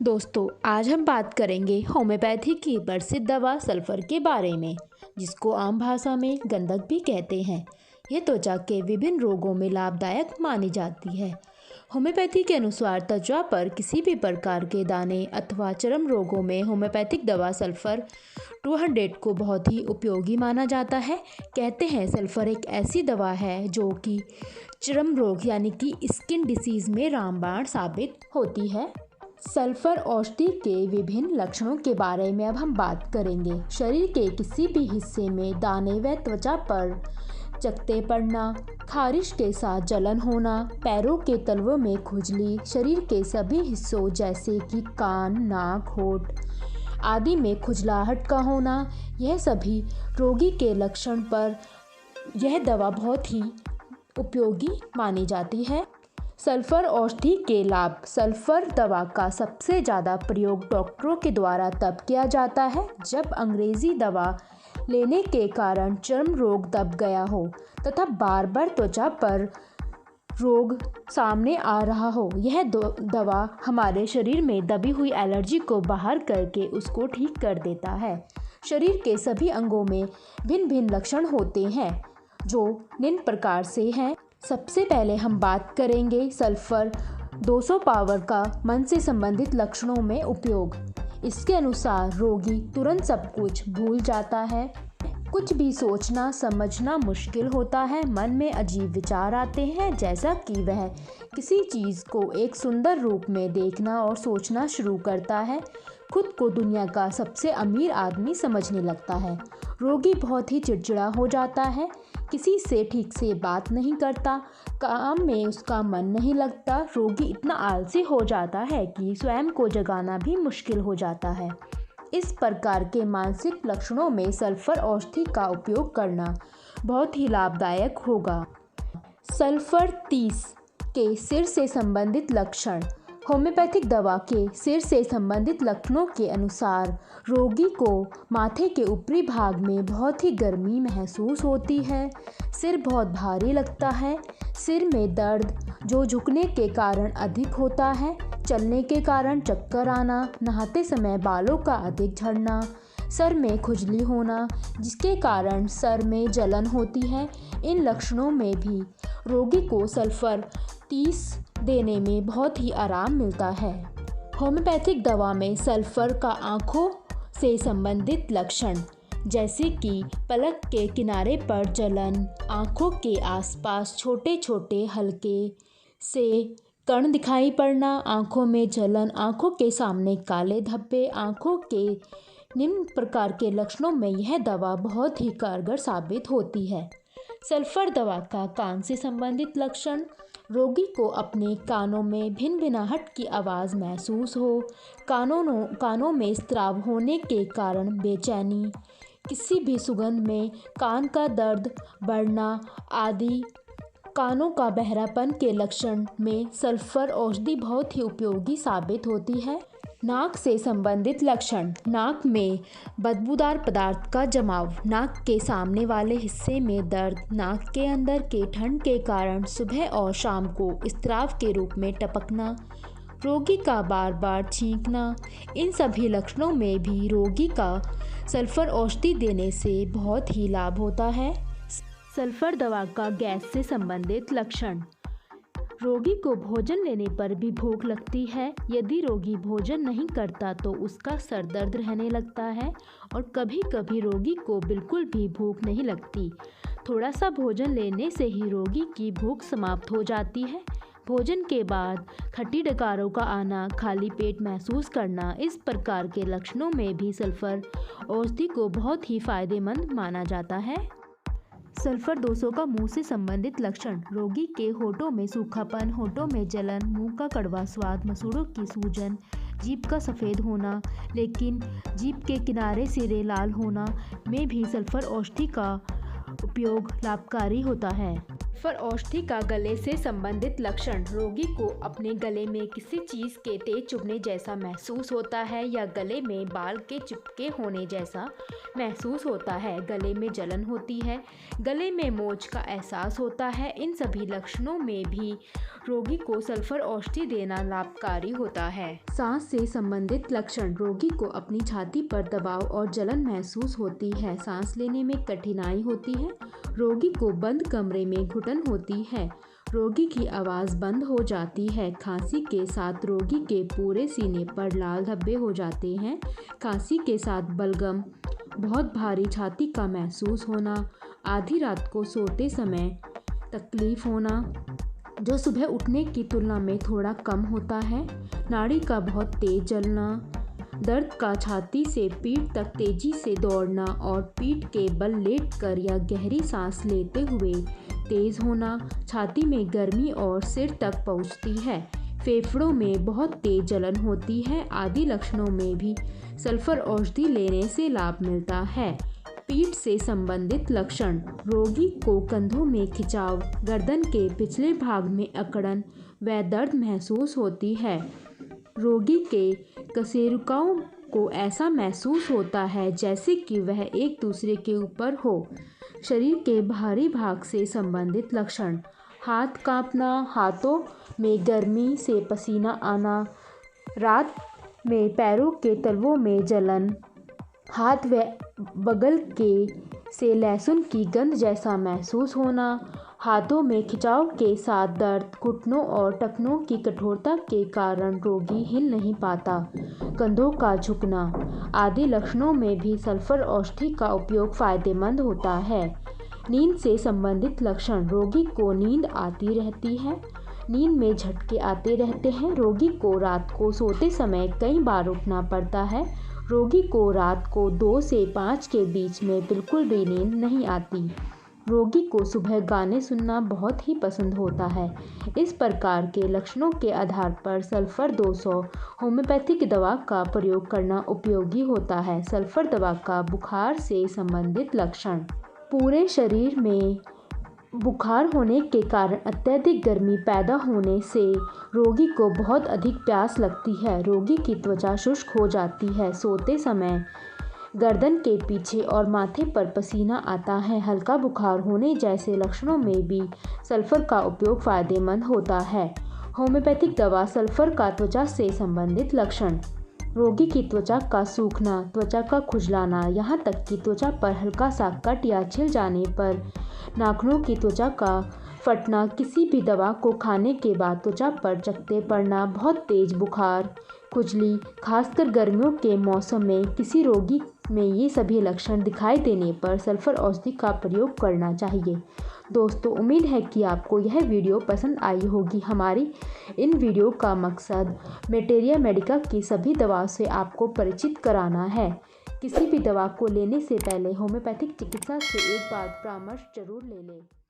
दोस्तों, आज हम बात करेंगे होम्योपैथी की प्रसिद्ध दवा सल्फर के बारे में, जिसको आम भाषा में गंधक भी कहते हैं। यह त्वचा के विभिन्न रोगों में लाभदायक मानी जाती है। होम्योपैथी के अनुसार त्वचा पर किसी भी प्रकार के दाने अथवा चर्म रोगों में होम्योपैथिक दवा सल्फर 200 को बहुत ही उपयोगी माना जाता है। कहते हैं सल्फर एक ऐसी दवा है जो कि चर्म रोग यानी कि स्किन डिसीज़ में रामबाण साबित होती है। सल्फर औषधि के विभिन्न लक्षणों के बारे में अब हम बात करेंगे। शरीर के किसी भी हिस्से में दाने व त्वचा पर चकत्ते पड़ना, खारिश के साथ जलन होना, पैरों के तलवों में खुजली, शरीर के सभी हिस्सों जैसे कि कान, नाक, होंठ आदि में खुजलाहट का होना, यह सभी रोगी के लक्षण पर यह दवा बहुत ही उपयोगी मानी जाती है। सल्फर औषधि के लाभ। सल्फर दवा का सबसे ज़्यादा प्रयोग डॉक्टरों के द्वारा तब किया जाता है जब अंग्रेज़ी दवा लेने के कारण चर्म रोग दब गया हो तथा बार बार त्वचा पर रोग सामने आ रहा हो। यह दवा हमारे शरीर में दबी हुई एलर्जी को बाहर करके उसको ठीक कर देता है। शरीर के सभी अंगों में भिन्न भिन्न लक्षण होते हैं जो निम्न प्रकार से हैं। सबसे पहले हम बात करेंगे सल्फर 200 पावर का मन से संबंधित लक्षणों में उपयोग। इसके अनुसार रोगी तुरंत सब कुछ भूल जाता है, कुछ भी सोचना समझना मुश्किल होता है, मन में अजीब विचार आते हैं जैसा कि वह किसी चीज़ को एक सुंदर रूप में देखना और सोचना शुरू करता है, खुद को दुनिया का सबसे अमीर आदमी समझने लगता है। रोगी बहुत ही चिड़चिड़ा हो जाता है, किसी से ठीक से बात नहीं करता, काम में उसका मन नहीं लगता, रोगी इतना आलसी हो जाता है कि स्वयं को जगाना भी मुश्किल हो जाता है। इस प्रकार के मानसिक लक्षणों में सल्फर औषधि का उपयोग करना बहुत ही लाभदायक होगा। सल्फर 30 के सिर से संबंधित लक्षण। होम्योपैथिक दवा के सिर से संबंधित लक्षणों के अनुसार रोगी को माथे के ऊपरी भाग में बहुत ही गर्मी महसूस होती है, सिर बहुत भारी लगता है, सिर में दर्द जो झुकने के कारण अधिक होता है, चलने के कारण चक्कर आना, नहाते समय बालों का अधिक झड़ना, सर में खुजली होना जिसके कारण सर में जलन होती है। इन लक्षणों में भी रोगी को सल्फर 30 देने में बहुत ही आराम मिलता है। होम्योपैथिक दवा में सल्फर का आँखों से संबंधित लक्षण जैसे कि पलक के किनारे पर जलन, आँखों के आसपास छोटे छोटे हल्के से कण दिखाई पड़ना, आँखों में जलन, आँखों के सामने काले धब्बे, आँखों के निम्न प्रकार के लक्षणों में यह दवा बहुत ही कारगर साबित होती है। सल्फर दवा का कान से संबंधित लक्षण। रोगी को अपने कानों में भिनभिनाहट की आवाज़ महसूस हो, कानों में स्राव होने के कारण बेचैनी, किसी भी सुगंध में कान का दर्द बढ़ना आदि कानों का बहरापन के लक्षण में सल्फर औषधि बहुत ही उपयोगी साबित होती है। नाक से संबंधित लक्षण। नाक में बदबूदार पदार्थ का जमाव, नाक के सामने वाले हिस्से में दर्द, नाक के अंदर के ठंड के कारण सुबह और शाम को स्राव के रूप में टपकना, रोगी का बार बार छींकना, इन सभी लक्षणों में भी रोगी का सल्फर औषधि देने से बहुत ही लाभ होता है। सल्फर दवा का गैस से संबंधित लक्षण। रोगी को भोजन लेने पर भी भूख लगती है, यदि रोगी भोजन नहीं करता तो उसका सर दर्द रहने लगता है और कभी कभी रोगी को बिल्कुल भी भूख नहीं लगती। थोड़ा सा भोजन लेने से ही रोगी की भूख समाप्त हो जाती है। भोजन के बाद खट्टी डकारों का आना, खाली पेट महसूस करना, इस प्रकार के लक्षणों में भी सल्फर औषधि को बहुत ही फायदेमंद माना जाता है। सल्फर 200 का मुंह से संबंधित लक्षण। रोगी के होठों में सूखापन, होठों में जलन, मुंह का कड़वा स्वाद, मसूड़ों की सूजन, जीभ का सफ़ेद होना लेकिन जीभ के किनारे सिरे लाल होना में भी सल्फर औषधि का उपयोग लाभकारी होता है। सल्फर औषधि का गले से संबंधित लक्षण। रोगी को अपने गले में किसी चीज़ के तेज चुभने जैसा महसूस होता है या गले में बाल के चिपके होने जैसा महसूस होता है। गले में जलन होती है, गले में मोच का एहसास होता है। इन सभी लक्षणों में भी रोगी को सल्फर औषधि देना लाभकारी होता है। सांस से संबंधित लक्षण। रोगी को अपनी छाती पर दबाव और जलन महसूस होती है। सांस लेने में कठिनाई होती है। रोगी को बंद कमरे में घुटन होती है। रोगी की आवाज़ बंद हो जाती है। खांसी के साथ रोगी के पूरे सीने पर लाल धब्बे हो जाते हैं। खांसी के साथ बलगम, बहुत भारी छाती का महसूस होना, आधी रात को सोते समय तकलीफ होना जो सुबह उठने की तुलना में थोड़ा कम होता है, नाड़ी का बहुत तेज जलना, दर्द का छाती से पीठ तक तेजी से दौड़ना और पीठ के बल लेटकर या गहरी सांस लेते हुए तेज होना, छाती में गर्मी और सिर तक पहुंचती है, फेफड़ों में बहुत तेज जलन होती है आदि लक्षणों में भी सल्फर औषधि लेने से लाभ मिलता है। पीठ से संबंधित लक्षण। रोगी को कंधों में खिंचाव, गर्दन के पिछले भाग में अकड़न व दर्द महसूस होती है। रोगी के कशेरुकाओं को ऐसा महसूस होता है जैसे कि वह एक दूसरे के ऊपर हो। शरीर के बाहरी भाग से संबंधित लक्षण। हाथ कांपना, हाथों में गर्मी से पसीना आना, रात में पैरों के तलवों में जलन, हाथ व बगल के से लहसुन की गंध जैसा महसूस होना, हाथों में खिंचाव के साथ दर्द, घुटनों और टखनों की कठोरता के कारण रोगी हिल नहीं पाता, कंधों का झुकना आदि लक्षणों में भी सल्फर औषधि का उपयोग फायदेमंद होता है। नींद से संबंधित लक्षण। रोगी को नींद आती रहती है, नींद में झटके आते रहते हैं। रोगी को रात को सोते समय कई बार उठना पड़ता है। रोगी को रात को 2 से 5 के बीच में बिल्कुल भी नींद नहीं आती। रोगी को सुबह गाने सुनना बहुत ही पसंद होता है। इस प्रकार के लक्षणों के आधार पर सल्फर 200 होम्योपैथिक दवा का प्रयोग करना उपयोगी होता है। सल्फर दवा का बुखार से संबंधित लक्षण। पूरे शरीर में बुखार होने के कारण अत्यधिक गर्मी पैदा होने से रोगी को बहुत अधिक प्यास लगती है। रोगी की त्वचा शुष्क हो जाती है। सोते समय गर्दन के पीछे और माथे पर पसीना आता है। हल्का बुखार होने जैसे लक्षणों में भी सल्फर का उपयोग फायदेमंद होता है। होम्योपैथिक दवा सल्फर का त्वचा से संबंधित लक्षण। रोगी की त्वचा का सूखना, त्वचा का खुजलाना, यहाँ तक कि त्वचा पर हल्का सा कट या छिल जाने पर, नाखूनों की त्वचा का फटना, किसी भी दवा को खाने के बाद त्वचा पर चकत्ते पड़ना, बहुत तेज बुखार, खुजली, खासकर गर्मियों के मौसम में किसी रोगी में ये सभी लक्षण दिखाई देने पर सल्फर औषधि का प्रयोग करना चाहिए। दोस्तों, उम्मीद है कि आपको यह वीडियो पसंद आई होगी। हमारी इन वीडियो का मकसद मेटेरिया मेडिका की सभी दवाओं से आपको परिचित कराना है। किसी भी दवा को लेने से पहले होम्योपैथिक चिकित्सा से एक बार परामर्श जरूर ले लें।